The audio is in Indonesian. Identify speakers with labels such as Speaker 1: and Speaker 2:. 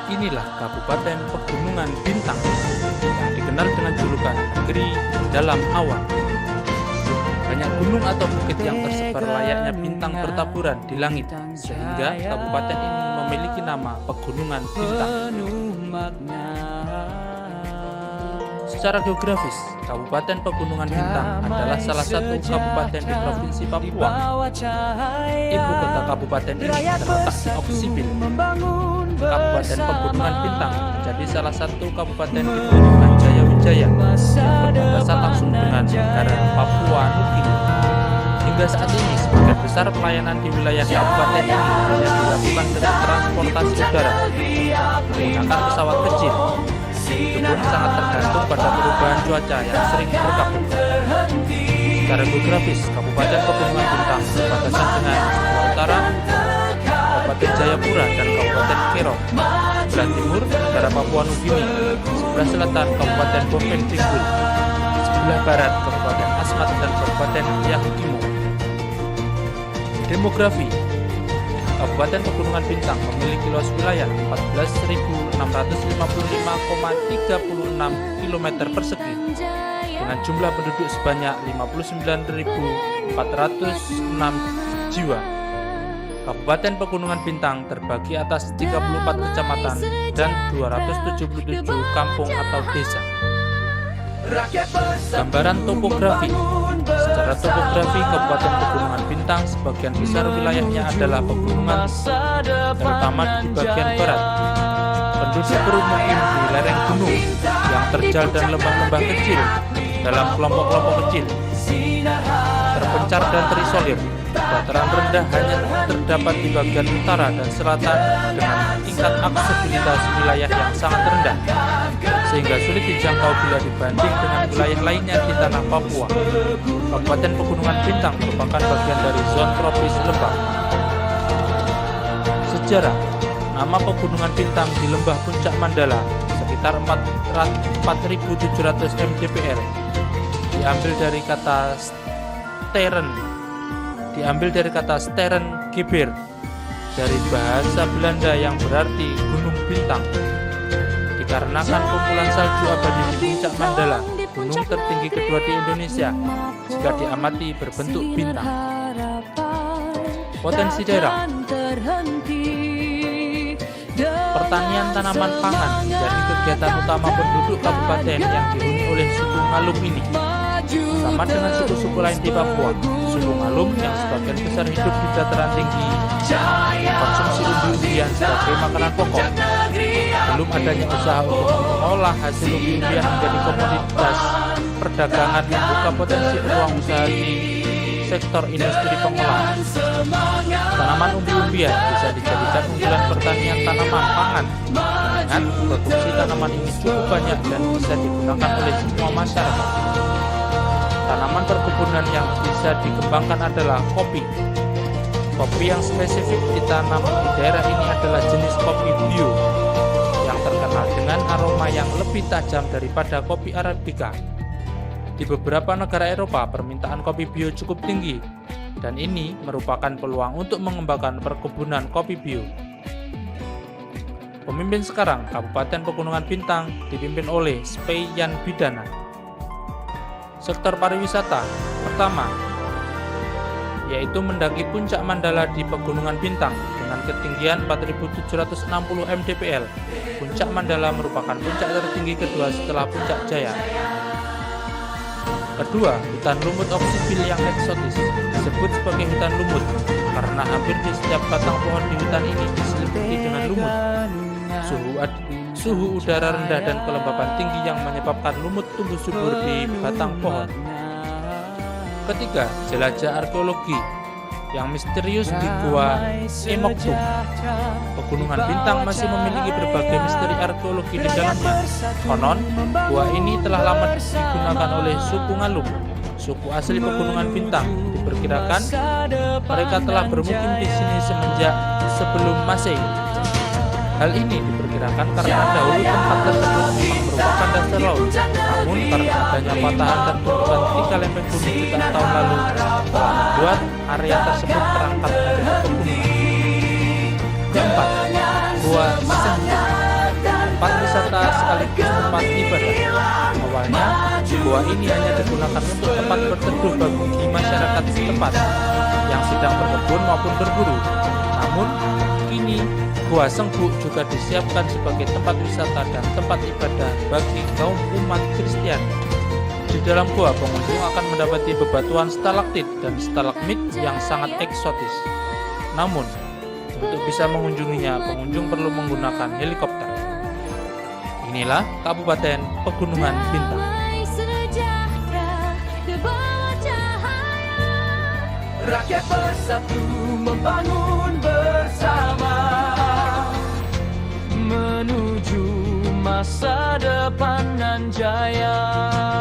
Speaker 1: Inilah Kabupaten Pegunungan Bintang yang dikenal dengan julukan negeri dalam awan. Banyak gunung atau bukit yang tersebar layaknya bintang bertaburan di langit, sehingga kabupaten ini memiliki nama Pegunungan Bintang. Secara geografis, Kabupaten Pegunungan Bintang adalah salah satu kabupaten di Provinsi Papua. Ibu kota kabupaten ini terletak di Oksibil. Kabupaten Pegunungan Bintang menjadi salah satu kabupaten di Pegunungan Jayawijaya yang berbatasan langsung dengan negara Papua Nugini. Hingga saat ini, sebagian besar pelayanan di wilayah kabupaten ini hanya dilakukan dengan transportasi udara menggunakan pesawat kecil. Itu pun sangat tergantung pada perubahan cuaca yang sering berkabut. Secara geografis, Kabupaten Pegunungan Bintang berbatasan dengan sebelah utara Kabupaten Jayapura dan Kabupaten Kero, sebelah timur negara Papua Nugini, sebelah selatan Kabupaten Boven Tingkul, sebelah barat Kabupaten Asmat dan Kabupaten Yahukimo. Demografi: Kabupaten Pegunungan Bintang memiliki luas wilayah 14.655,36 km persegi dengan jumlah penduduk sebanyak 59.406 jiwa. Kabupaten Pegunungan Bintang terbagi atas 34 kecamatan dan 277 kampung atau desa. Gambaran topografi: secara topografi, Kabupaten Pegunungan Bintang sebagian besar wilayahnya adalah pegunungan, terutama di bagian barat. Penduduk bermukim di lereng gunung yang terjal dan lembah-lembah kecil dalam kelompok-kelompok kecil, terpencar dan terisolir. Dataran rendah hanya terdapat di bagian utara dan selatan dengan tingkat aksesibilitas wilayah yang sangat rendah, sehingga sulit dijangkau bila dibanding dengan wilayah lainnya di tanah Papua. Kabupaten Pegunungan Bintang merupakan bagian dari zona tropis lembah. Sejarah: nama Pegunungan Bintang di lembah Puncak Mandala sekitar 4.700 mdpl diambil dari kata Sterren Geber dari bahasa Belanda yang berarti gunung bintang. Dikarenakan kumpulan salju abadi di Puncak Mandala, gunung tertinggi kedua di Indonesia, jika diamati berbentuk bintang. Potensi daerah: pertanian tanaman pangan menjadi kegiatan utama penduduk kabupaten yang dihuni oleh suku Ngalum ini. Sama dengan suku-suku lain di Papua, suku Ngalum yang sebagian besar hidup di dataran tinggi mengkonsumsi umbi-umbian sebagai makanan pokok. Belum adanya usaha untuk mengolah hasil umbi-umbian menjadi komoditas perdagangan membuka potensi peluang usaha di sektor industri pengolahan. Tanaman umbi-umbian bisa dijadikan unggulan pertanian tanaman pangan, dengan produksi tanaman ini cukup banyak dan bisa digunakan oleh semua masyarakat. Tanaman perkebunan yang bisa dikembangkan adalah kopi. Kopi yang spesifik ditanam di daerah ini adalah jenis kopi bio yang terkenal dengan aroma yang lebih tajam daripada kopi Arabica. Di beberapa negara Eropa, permintaan kopi bio cukup tinggi, dan ini merupakan peluang untuk mengembangkan perkebunan kopi bio. Pemimpin sekarang Kabupaten Pegunungan Bintang dipimpin oleh Spey Yan Bidana. Sektor pariwisata: pertama, yaitu mendaki Puncak Mandala di Pegunungan Bintang dengan ketinggian 4.760 mdpl. Puncak Mandala merupakan puncak tertinggi kedua setelah Puncak Jaya. Kedua, hutan lumut Oksibil yang eksotis disebut sebagai hutan lumut karena hampir di setiap batang pohon di hutan ini diselimuti dengan lumut. Suhu udara rendah dan kelembapan tinggi yang menyebabkan lumut tumbuh subur di batang pohon. Ketiga, jelajah arkeologi yang misterius di Gua Emoktum. Pegunungan Bintang masih memiliki berbagai misteri arkeologi di dalamnya. Konon, gua ini telah lama digunakan oleh suku Ngalum, suku asli Pegunungan Bintang. Diperkirakan mereka telah bermukim di sini semenjak sebelum Masehi. Hal ini diperkirakan karena dahulu tempat tersebut memang merupakan dasar laut, namun karena adanya patahan dan tumbukan 3 lempeng gunung jutaan tahun lalu telah membuat area tersebut terangkat menjadi pegunungan. Keempat, Gua Senju, tempat wisata sekaligus tempat ibadah. Awalnya, gua ini hanya digunakan untuk tempat berteduh bagi masyarakat setempat yang sedang berkebun maupun berburu. Namun, kini Gua Senggu juga disiapkan sebagai tempat wisata dan tempat ibadah bagi kaum umat Kristiani. Di dalam gua, pengunjung akan mendapati bebatuan stalaktit dan stalagmit yang sangat eksotis. Namun, untuk bisa mengunjunginya, pengunjung perlu menggunakan helikopter. Inilah Kabupaten Pegunungan Bintang.
Speaker 2: Rakyat bersatu membangun bersama menuju masa depan nan jaya.